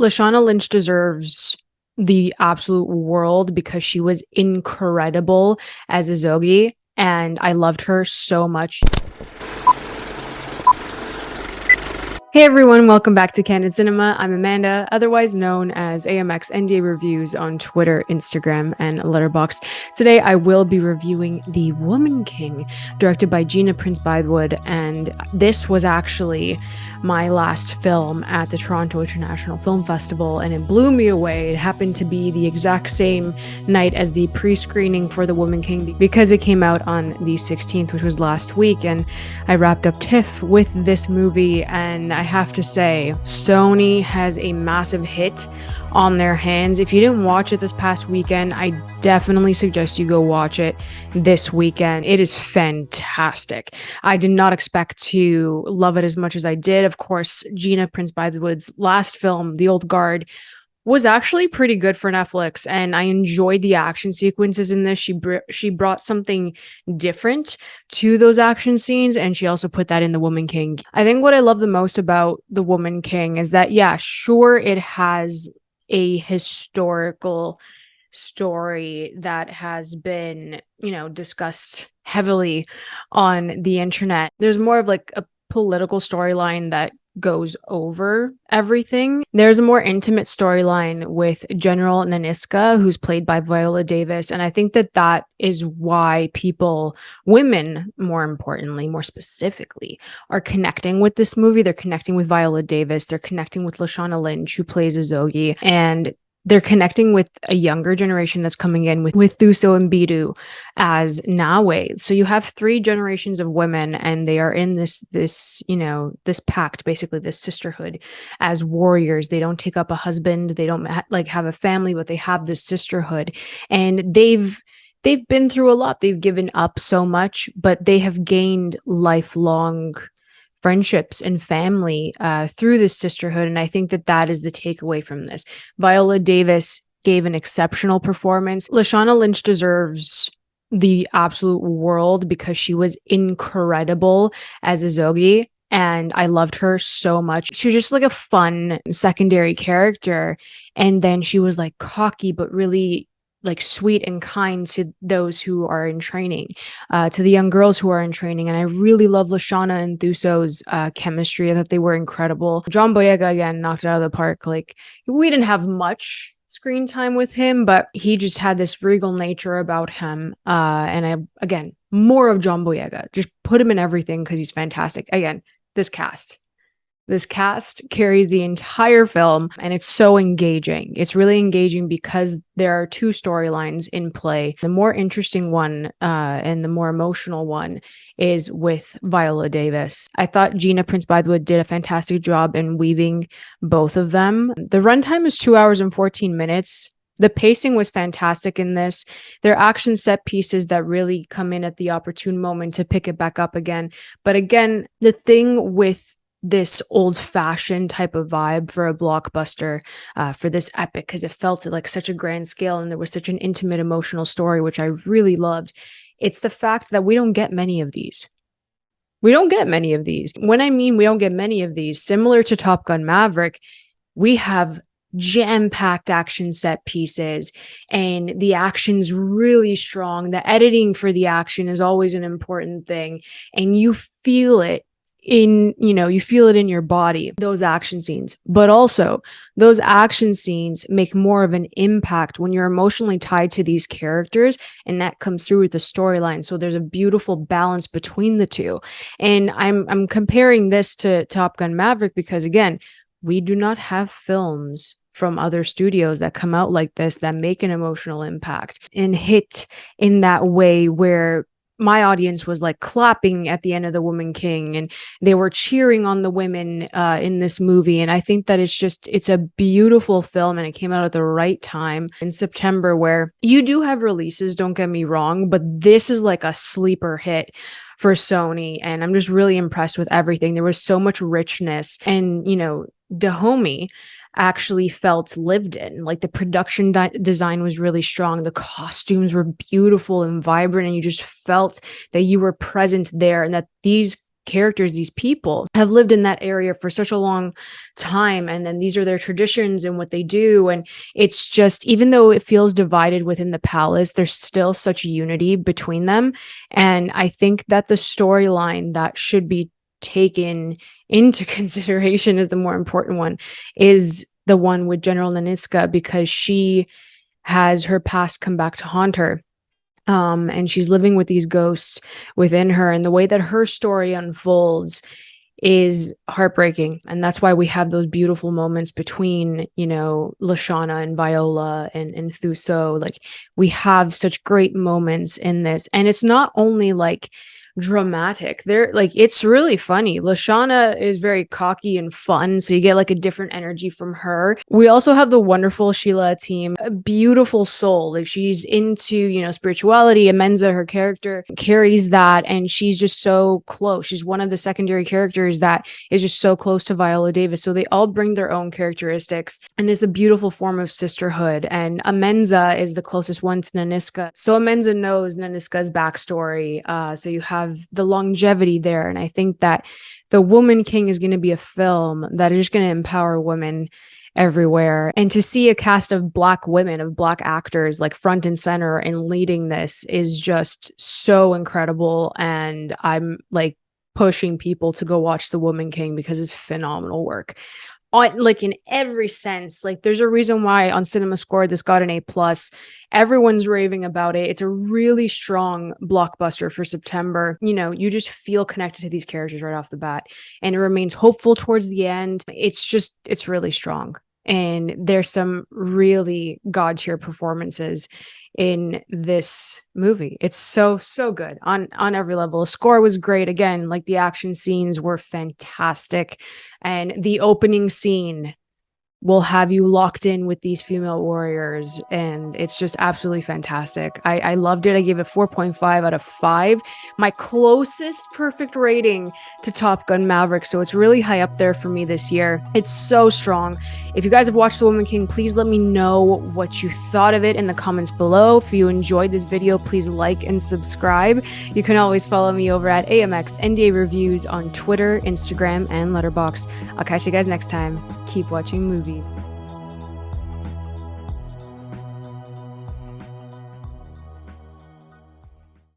Lashana Lynch deserves the absolute world because she was incredible as Azogi, and I loved her so much. Hey everyone, welcome back to Candid Cinema. I'm Amanda, otherwise known as AMX NDA Reviews on Twitter, Instagram, and Letterboxd. Today I will be reviewing The Woman King, directed by Gina Prince-Bythwood, and this was actually my last film at the Toronto International Film Festival, and it blew me away. It happened to be the exact same night as the pre-screening for The Woman King because it came out on the 16th, which was last week, and I wrapped up TIFF with this movie, and I have to say, Sony has a massive hit on their hands. If you didn't watch it this past weekend, I definitely suggest you go watch it this weekend. It is fantastic. I did not expect to love it as much as I did. Of course, Gina Prince-Bythwood's last film, The Old Guard, was actually pretty good for Netflix, and I enjoyed the action sequences in this. She brought something different to those action scenes, and she also put that in The Woman King. I think what I love the most about The Woman King is that, yeah, sure, it has a historical story that has been, discussed heavily on the internet. There's more of like a political storyline that goes over everything. There's a more intimate storyline with General Naniska, who's played by Viola Davis, and I think that is why women more importantly, more specifically, are connecting with this movie. They're connecting with Viola Davis, they're connecting with Lashana Lynch, who plays Azogi, and they're connecting with a younger generation that's coming in with Thuso and Bidu as Nawe. So you have three generations of women, and they are in this pact, basically this sisterhood as warriors. They don't take up a husband, they don't have a family, but they have this sisterhood, and they've been through a lot. They've given up so much, but they have gained lifelong friendships and family through this sisterhood, and I think that is the takeaway from this. Viola Davis gave an exceptional performance. Lashana Lynch deserves the absolute world because she was incredible as Azogi, and I loved her so much. She was just like a fun secondary character, and then she was like cocky but really like sweet and kind to those who are in training, to the young girls who are in training. And I really love Lashana and Thuso's chemistry. I thought they were incredible. John Boyega, again, knocked it out of the park. Like, we didn't have much screen time with him, but he just had this regal nature about him. Again, more of John Boyega. Just put him in everything because he's fantastic. Again, this cast carries the entire film, and it's so engaging. It's really engaging because there are two storylines in play. The more interesting one and the more emotional one is with Viola Davis. I thought Gina Prince-Bythwood did a fantastic job in weaving both of them. The runtime is 2 hours and 14 minutes. The pacing was fantastic in this. There are action set pieces that really come in at the opportune moment to pick it back up again. But again, the thing with this old-fashioned type of vibe for a blockbuster, for this epic, because it felt like such a grand scale and there was such an intimate emotional story, which I really loved. It's the fact that we don't get many of these. When I mean we don't get many of these, similar to Top Gun Maverick, we have jam-packed action set pieces, and the action's really strong. The editing for the action is always an important thing, and you feel it in your body, those action scenes. But also, those action scenes make more of an impact when you're emotionally tied to these characters, and that comes through with the storyline. So there's a beautiful balance between the two. And I'm comparing this to Top Gun Maverick because, again, we do not have films from other studios that come out like this that make an emotional impact and hit in that way, where my audience was like clapping at the end of The Woman King, and they were cheering on the women in this movie. And I think that it's a beautiful film, and it came out at the right time in September, where you do have releases, don't get me wrong, but this is like a sleeper hit for Sony, and I'm just really impressed with everything. There was so much richness, and Dahomey actually felt lived in. Like, the production design was really strong. The costumes were beautiful and vibrant, and you just felt that you were present there, and that these characters, these people have lived in that area for such a long time, and then these are their traditions and what they do, and it's just, even though it feels divided within the palace, there's still such unity between them. And I think that the storyline that should be taken into consideration as the more important one is the one with General Naniska, because she has her past come back to haunt her. And she's living with these ghosts within her, and the way that her story unfolds is heartbreaking. And that's why we have those beautiful moments between, you know, Lashana and Viola and Thuso. Like, we have such great moments in this, and it's not only like dramatic, they're like, it's really funny. Lashana is very cocky and fun, so you get like a different energy from her. We also have the wonderful Sheila team, a beautiful soul. Like, she's into, you know, spirituality. Amenza, her character, carries that, and she's just so close. She's one of the secondary characters that is just so close to Viola Davis, so they all bring their own characteristics, and it's a beautiful form of sisterhood. And Amenza is the closest one to Naniska, so Amenza knows Naniska's backstory, so you have the longevity there. And I think that The Woman King is going to be a film that is just going to empower women everywhere. And to see a cast of Black women, of Black actors, like front and center and leading this, is just so incredible. And I'm like pushing people to go watch The Woman King because it's phenomenal work. Like, in every sense. Like, there's a reason why on Cinema Score this got an A+. Everyone's raving about it. It's a really strong blockbuster for September. You know, you just feel connected to these characters right off the bat, and it remains hopeful towards the end. It's really strong, and there's some really god-tier performances in this movie. It's so good on every level. The score was great. Again, like, the action scenes were fantastic, and the opening scene will have you locked in with these female warriors, and it's just absolutely fantastic. I loved it. I gave it 4.5 out of 5, my closest perfect rating to Top Gun Maverick, so it's really high up there for me this year. It's so strong. If you guys have watched The Woman King, please let me know what you thought of it in the comments below. If you enjoyed this video, please like and subscribe. You can always follow me over at AMX NDA Reviews on Twitter, Instagram, and Letterboxd. I'll catch you guys next time. Keep watching movies.